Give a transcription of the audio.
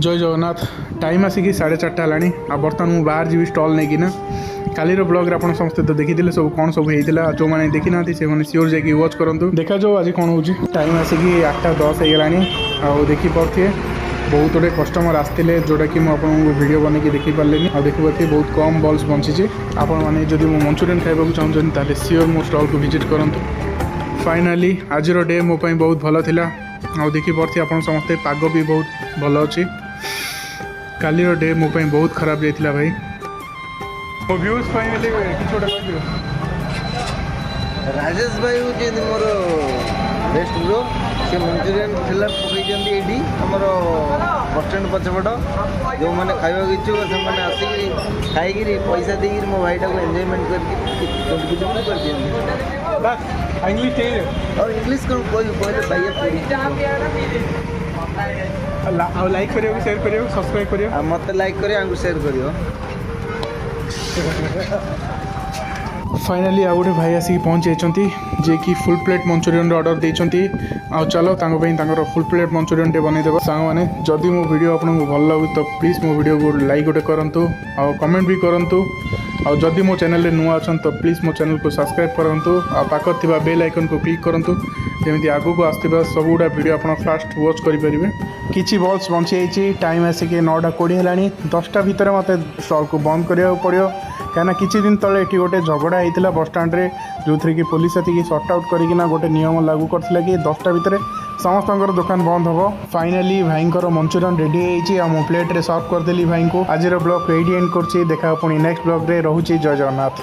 जय जगन्नाथ टाइम आसिक 4:30 है आ बर्तमान मुझे बाहर जी स्टल नहीं ना कालीर ब्लॉग आप समस्ते तो देखी सब कौन सब होता जो मैंने देखी ना से सियोर जाकि वाच करूँ देखा जाओ आज कौन हो टाइम आसिक 8:10 हो देखिपे बहुत गुटे कस्टमर आसते जोटा कि मुझे वीडियो बनई देखी पारे आ देखिपे बहुत कम बल्स बंची आपण मैंने जब मंचूरियन खाइबा चाहते सियोर मो स्टल को विजिट करूँ फाइनाली आज डे मोपाई बहुत भल था आ देखिपे आप समस्ते पाग भी बहुत भल अच्छी काली डे मोपाई बहुत खराब जाइए भाई मो व्यूज फाइनाली कि राजेश भाई हूँ मोर बेस्ट ब्रो से मंचूरियन ठेला पकई ये आमर बस स्टैंड पछपट जो मैंने खावा इच्छुक से आसिक खाई पैसा दे मो भाई को एंजॉयमेंट कर इंग्लिश और इंग्लिश कौन कहले लाइक करियो शेयर करियो सब्सक्राइब करियो मत लाइक करियो शेयर करियो फाइनाली आउ गोटे भाई आसिक पहुँच जाइए जे कि फुल प्लेट मंचूरियन ऑर्डर देती आ चलो तांको फुल प्लेट मंचूरियन टे बनईदेव सांग मैंने जदि मो वीडियो आपको भल लगे तो प्लीज़ मो वीडियो को लाइक गोटे करूँ आ कमेंट भी करूँ आ जदि मो चैनल नुआ अच्छा तो प्लीज़ मो चैनल को सब्सक्राइब करूँ आ पाखर थिबा बेल आइकन को क्लिक करूँ जमी आगू को आसवा सब गुड़ा वीडियो आप फास्ट वॉच करेंगे किसी बल्स बंची टाइम आसिक 9:20 है 10टा भितर मत स्टल को बंद करा पड़ो कहीं किसी दिन तले ये गोटे झगड़ा होता बस स्टाण्ड जो थी कि पुलिस एति सर्ट आउट करना गोटे नियम लागू करथिला कि 10टा भितर समस्त दुकान बंद हम फाइनाली भाई मंचूरियन रेडी हो मो प्लेट रे सर्व करदेली भाई को आज ब्लॉग ये एंड कर देखा पुणी नेक्स्ट ब्लॉग रे रोचे जय जगन्नाथ।